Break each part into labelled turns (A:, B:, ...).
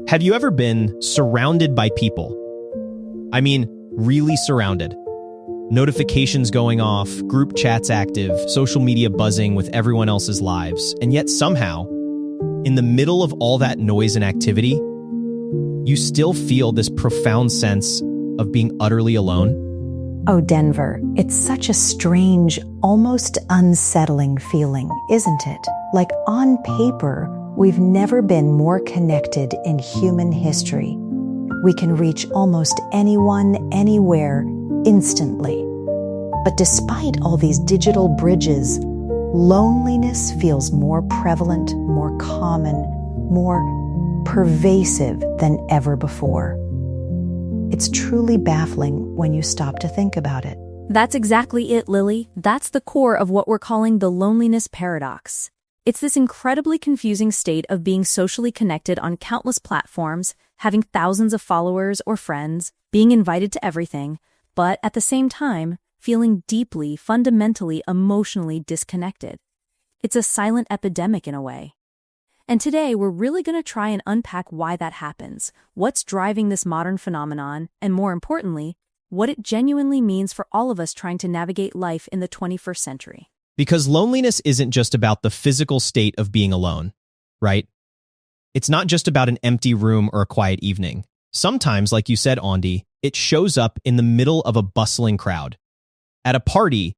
A: Have you ever been surrounded by people? I mean, really surrounded. Notifications going off, group chats active, social media buzzing with everyone else's lives, and yet somehow, in the middle of all that noise and activity, you still feel this profound sense of being utterly alone?
B: Oh, Denver, it's such a strange, almost unsettling feeling, isn't it? Like on paper, we've never been more connected in human history. We can reach almost anyone, anywhere, instantly. But despite all these digital bridges, loneliness feels more prevalent, more common, more pervasive than ever before. It's truly baffling when you stop to think about it.
C: That's exactly it, Lily. That's the core of what we're calling the loneliness paradox. It's this incredibly confusing state of being socially connected on countless platforms, having thousands of followers or friends, being invited to everything, but at the same time, feeling deeply, fundamentally, emotionally disconnected. It's a silent epidemic in a way. And today, we're really going to try and unpack why that happens, what's driving this modern phenomenon, and more importantly, what it genuinely means for all of us trying to navigate life in the 21st century.
A: Because loneliness isn't just about the physical state of being alone, right? It's not just about an empty room or a quiet evening. Sometimes, like you said, Andy, it shows up in the middle of a bustling crowd, at a party,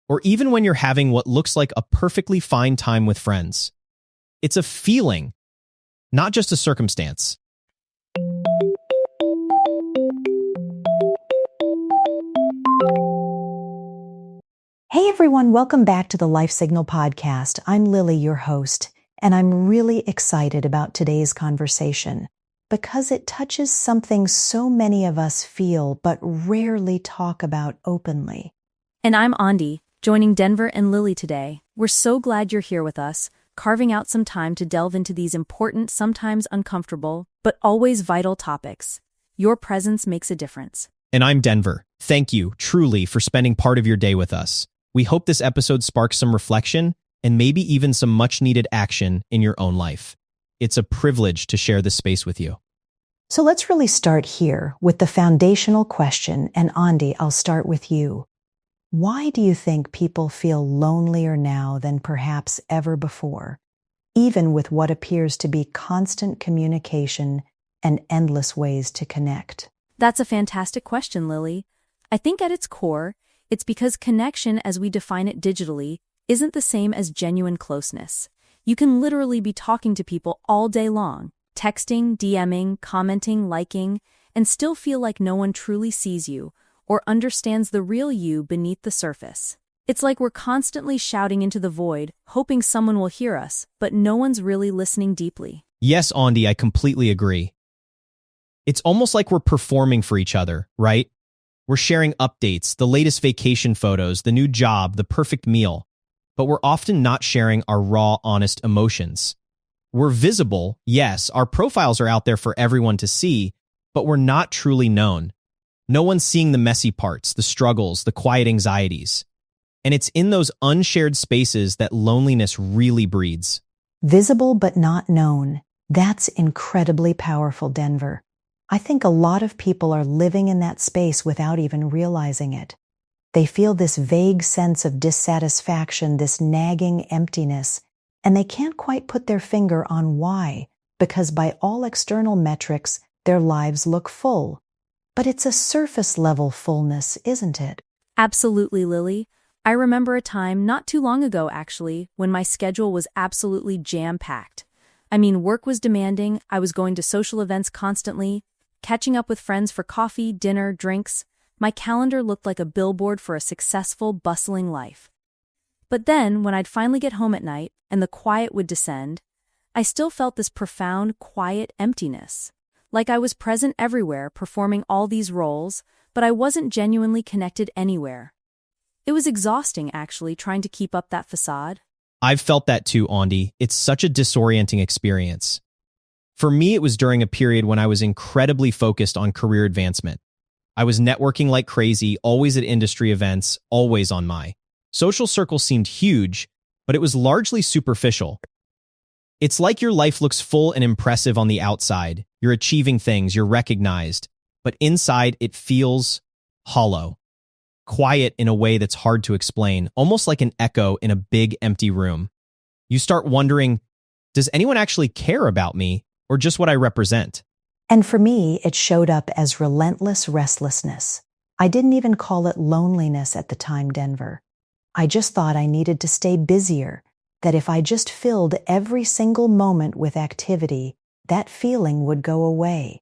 A: or even when you're having what looks like a perfectly fine time with friends. It's a feeling, not just a circumstance.
B: Hey everyone, welcome back to the Life Signal podcast. I'm Lily, your host, and I'm really excited about today's conversation because it touches something so many of us feel but rarely talk about openly.
C: And I'm Andy, joining Denver and Lily today. We're so glad you're here with us, carving out some time to delve into these important, sometimes uncomfortable, but always vital topics. Your presence makes a difference.
A: And I'm Denver. Thank you, truly, for spending part of your day with us. We hope this episode sparks some reflection and maybe even some much-needed action in your own life. It's a privilege to share this space with you.
B: So let's really start here with the foundational question, and Andy, I'll start with you. Why do you think people feel lonelier now than perhaps ever before, even with what appears to be constant communication and endless ways to connect?
C: That's a fantastic question, Lily. I think at its core, it's because connection as we define it digitally isn't the same as genuine closeness. You can literally be talking to people all day long, texting, DMing, commenting, liking, and still feel like no one truly sees you or understands the real you beneath the surface. It's like we're constantly shouting into the void, hoping someone will hear us, but no one's really listening deeply.
A: Yes, Andy, I completely agree. It's almost like we're performing for each other, right? We're sharing updates, the latest vacation photos, the new job, the perfect meal, but we're often not sharing our raw, honest emotions. We're visible, yes, our profiles are out there for everyone to see, but we're not truly known. No one's seeing the messy parts, the struggles, the quiet anxieties. And it's in those unshared spaces that loneliness really breeds.
B: Visible but not known. That's incredibly powerful, Denver. I think a lot of people are living in that space without even realizing it. They feel this vague sense of dissatisfaction, this nagging emptiness, and they can't quite put their finger on why, because by all external metrics, their lives look full. But it's a surface-level fullness, isn't it?
C: Absolutely, Lily. I remember a time not too long ago, actually, when my schedule was absolutely jam-packed. I mean, work was demanding, I was going to social events constantly, catching up with friends for coffee, dinner, drinks. My calendar looked like a billboard for a successful, bustling life. But then, when I'd finally get home at night and the quiet would descend, I still felt this profound, quiet emptiness. Like I was present everywhere, performing all these roles, but I wasn't genuinely connected anywhere. It was exhausting, actually, trying to keep up that facade.
A: I've felt that too, Andy. It's such a disorienting experience. For me, it was during a period when I was incredibly focused on career advancement. I was networking like crazy, always at industry events, always on my social circle seemed huge, but it was largely superficial. It's like your life looks full and impressive on the outside. You're achieving things, you're recognized, but inside it feels hollow, quiet in a way that's hard to explain, almost like an echo in a big empty room. You start wondering, does anyone actually care about me or just what I represent?
B: And for me, it showed up as relentless restlessness. I didn't even call it loneliness at the time, Denver. I just thought I needed to stay busier, that if I just filled every single moment with activity, that feeling would go away.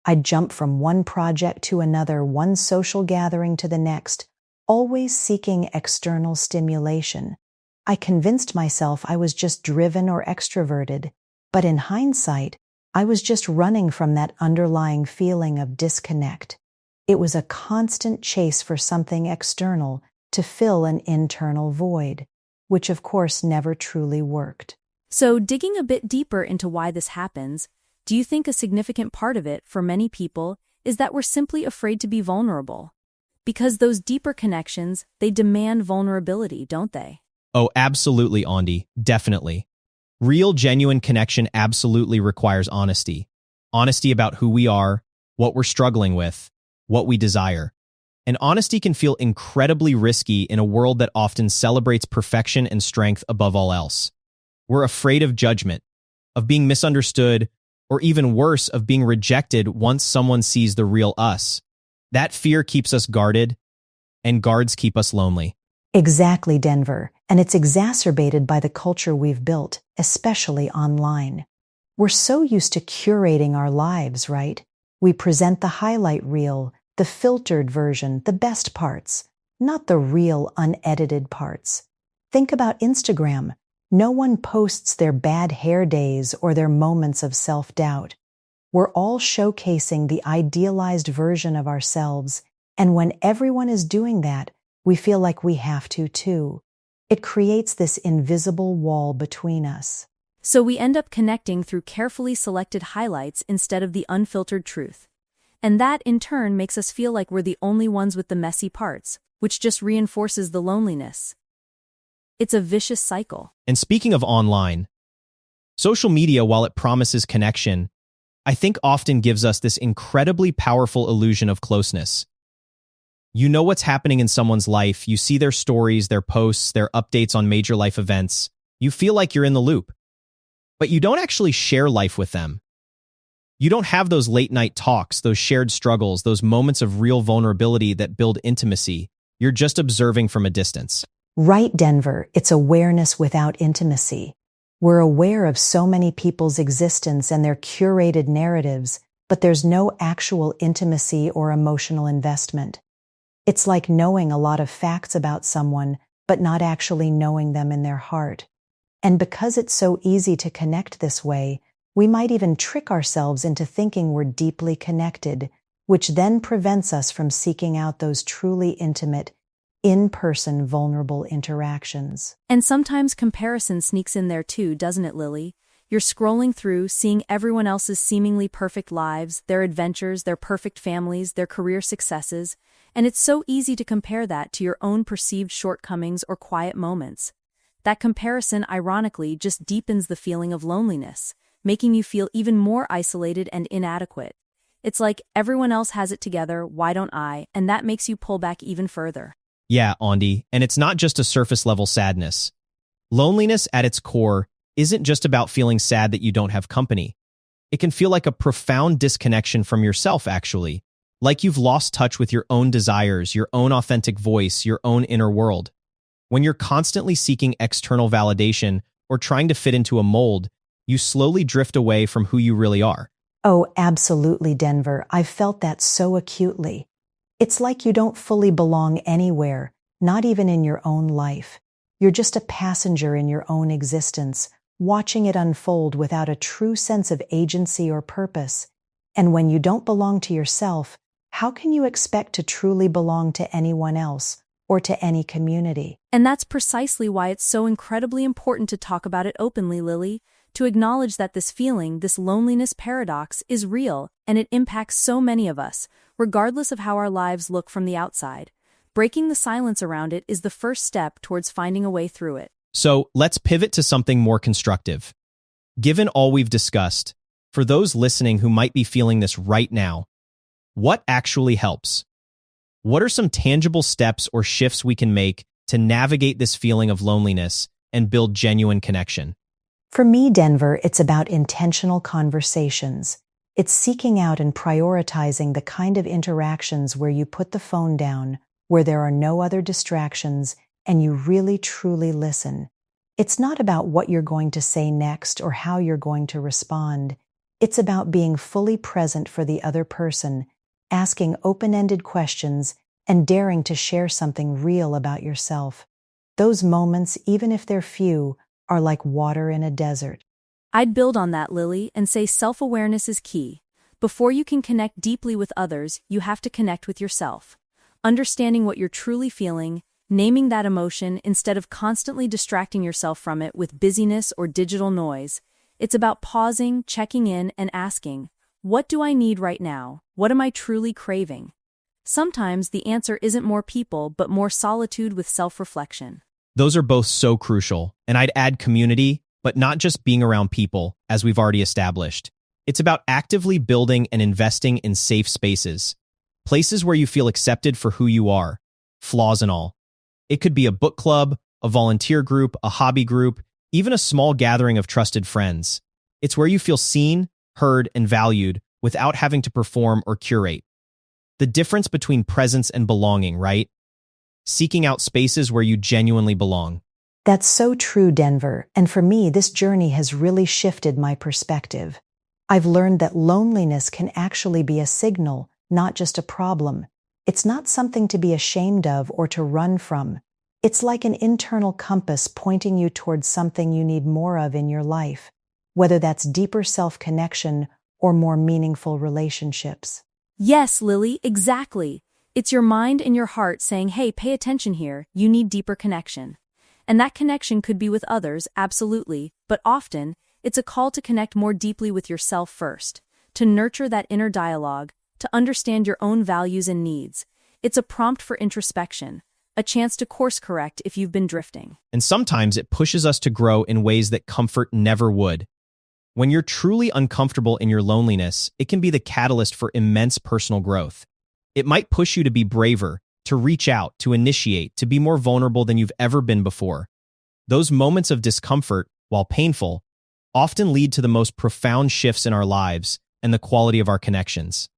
B: I'd jump from one project to another, one social gathering to the next, always seeking external stimulation. I convinced myself I was just driven or extroverted, but in hindsight, I was just running from that underlying feeling of disconnect. It was a constant chase for something external to fill an internal void, which of course never truly worked.
C: So, digging a bit deeper into why this happens, do you think a significant part of it, for many people, is that we're simply afraid to be vulnerable? Because those deeper connections, they demand vulnerability, don't they?
A: Oh, absolutely, Andy. Definitely. Real, genuine connection absolutely requires honesty. Honesty about who we are, what we're struggling with, what we desire. And honesty can feel incredibly risky in a world that often celebrates perfection and strength above all else. We're afraid of judgment, of being misunderstood, or even worse, of being rejected once someone sees the real us. That fear keeps us guarded, and guards keep us lonely.
B: Exactly, Denver. And it's exacerbated by the culture we've built, especially online. We're so used to curating our lives, right? We present the highlight reel, the filtered version, the best parts, not the real, unedited parts. Think about Instagram. No one posts their bad hair days or their moments of self-doubt. We're all showcasing the idealized version of ourselves, and when everyone is doing that, we feel like we have to too. It creates this invisible wall between us.
C: So we end up connecting through carefully selected highlights instead of the unfiltered truth. And that, in turn, makes us feel like we're the only ones with the messy parts, which just reinforces the loneliness. It's a vicious cycle.
A: And speaking of online, social media, while it promises connection, I think often gives us this incredibly powerful illusion of closeness. You know what's happening in someone's life, you see their stories, their posts, their updates on major life events. You feel like you're in the loop. But you don't actually share life with them. You don't have those late-night talks, those shared struggles, those moments of real vulnerability that build intimacy. You're just observing from a distance.
B: Right, Denver, it's awareness without intimacy. We're aware of so many people's existence and their curated narratives, but there's no actual intimacy or emotional investment. It's like knowing a lot of facts about someone, but not actually knowing them in their heart. And because it's so easy to connect this way, we might even trick ourselves into thinking we're deeply connected, which then prevents us from seeking out those truly intimate, in-person, vulnerable interactions.
C: And sometimes comparison sneaks in there too, doesn't it, Lily? You're scrolling through, seeing everyone else's seemingly perfect lives, their adventures, their perfect families, their career successes, and it's so easy to compare that to your own perceived shortcomings or quiet moments. That comparison, ironically, just deepens the feeling of loneliness, making you feel even more isolated and inadequate. It's like everyone else has it together, why don't I? And that makes you pull back even further.
A: Yeah, Andy, and it's not just a surface-level sadness. Loneliness at its core isn't just about feeling sad that you don't have company. It can feel like a profound disconnection from yourself, actually, like you've lost touch with your own desires, your own authentic voice, your own inner world. When you're constantly seeking external validation or trying to fit into a mold, you slowly drift away from who you really are.
B: Oh, absolutely, Denver. I've felt that so acutely. It's like you don't fully belong anywhere, not even in your own life. You're just a passenger in your own existence, watching it unfold without a true sense of agency or purpose. And when you don't belong to yourself, how can you expect to truly belong to anyone else or to any community?
C: And that's precisely why it's so incredibly important to talk about it openly, Lily, to acknowledge that this feeling, this loneliness paradox, is real, and it impacts so many of us, regardless of how our lives look from the outside. Breaking the silence around it is the first step towards finding a way through it.
A: So let's pivot to something more constructive. Given all we've discussed, for those listening who might be feeling this right now, what actually helps? What are some tangible steps or shifts we can make to navigate this feeling of loneliness and build genuine connection?
B: For me, Denver, it's about intentional conversations. It's seeking out and prioritizing the kind of interactions where you put the phone down, where there are no other distractions, and you really truly listen. It's not about what you're going to say next or how you're going to respond. It's about being fully present for the other person, asking open-ended questions, and daring to share something real about yourself. Those moments, even if they're few, are like water in a desert.
C: I'd build on that, Lily, and say self-awareness is key. Before you can connect deeply with others, you have to connect with yourself. Understanding what you're truly feeling, naming that emotion instead of constantly distracting yourself from it with busyness or digital noise. It's about pausing, checking in, and asking, what do I need right now? What am I truly craving? Sometimes the answer isn't more people, but more solitude with self-reflection.
A: Those are both so crucial, and I'd add community, but not just being around people, as we've already established. It's about actively building and investing in safe spaces, places where you feel accepted for who you are, flaws and all. It could be a book club, a volunteer group, a hobby group, even a small gathering of trusted friends. It's where you feel seen, heard, and valued without having to perform or curate. The difference between presence and belonging, right? Seeking out spaces where you genuinely belong.
B: That's so true, Denver, and for me, this journey has really shifted my perspective. I've learned that loneliness can actually be a signal, not just a problem. It's not something to be ashamed of or to run from. It's like an internal compass pointing you towards something you need more of in your life, whether that's deeper self-connection or more meaningful relationships.
C: Yes, Lily, exactly. It's your mind and your heart saying, hey, pay attention here, you need deeper connection. And that connection could be with others, absolutely, but often, it's a call to connect more deeply with yourself first, to nurture that inner dialogue, to understand your own values and needs. It's a prompt for introspection, a chance to course correct if you've been drifting.
A: And sometimes it pushes us to grow in ways that comfort never would. When you're truly uncomfortable in your loneliness, it can be the catalyst for immense personal growth. It might push you to be braver, to reach out, to initiate, to be more vulnerable than you've ever been before. Those moments of discomfort, while painful, often lead to the most profound shifts in our lives and the quality of our connections.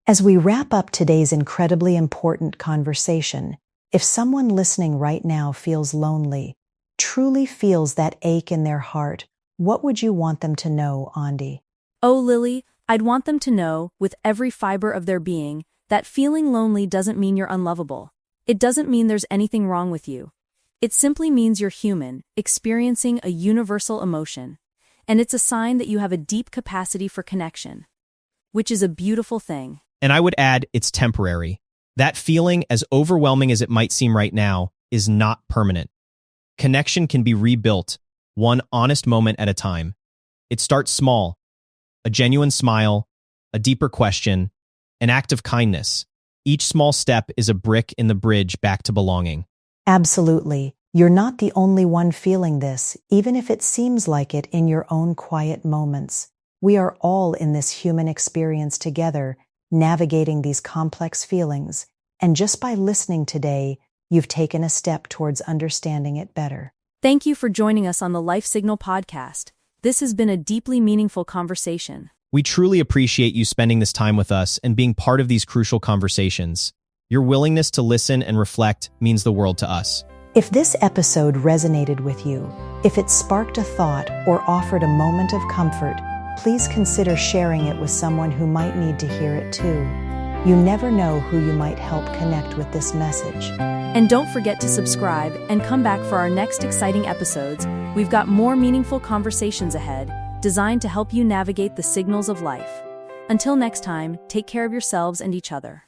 B: As we wrap up today's incredibly important conversation, if someone listening right now feels lonely, truly feels that ache in their heart, what would you want them to know, Andi?
C: Oh, Lily, I'd want them to know, with every fiber of their being, that feeling lonely doesn't mean you're unlovable. It doesn't mean there's anything wrong with you. It simply means you're human, experiencing a universal emotion. And it's a sign that you have a deep capacity for connection, which is a beautiful thing.
A: And I would add, it's temporary. That feeling, as overwhelming as it might seem right now, is not permanent. Connection can be rebuilt, one honest moment at a time. It starts small, a genuine smile, a deeper question, an act of kindness. Each small step is a brick in the bridge back to belonging.
B: Absolutely. You're not the only one feeling this, even if it seems like it in your own quiet moments. We are all in this human experience together, navigating these complex feelings, and just by listening today, you've taken a step towards understanding it better.
C: Thank you for joining us on the Life Signal podcast. This has been a deeply meaningful conversation.
A: We truly appreciate you spending this time with us and being part of these crucial conversations. Your willingness to listen and reflect means the world to us.
B: If this episode resonated with you, if it sparked a thought or offered a moment of comfort, please consider sharing it with someone who might need to hear it too. You never know who you might help connect with this message.
C: And don't forget to subscribe and come back for our next exciting episodes. We've got more meaningful conversations ahead, designed to help you navigate the signals of life. Until next time, take care of yourselves and each other.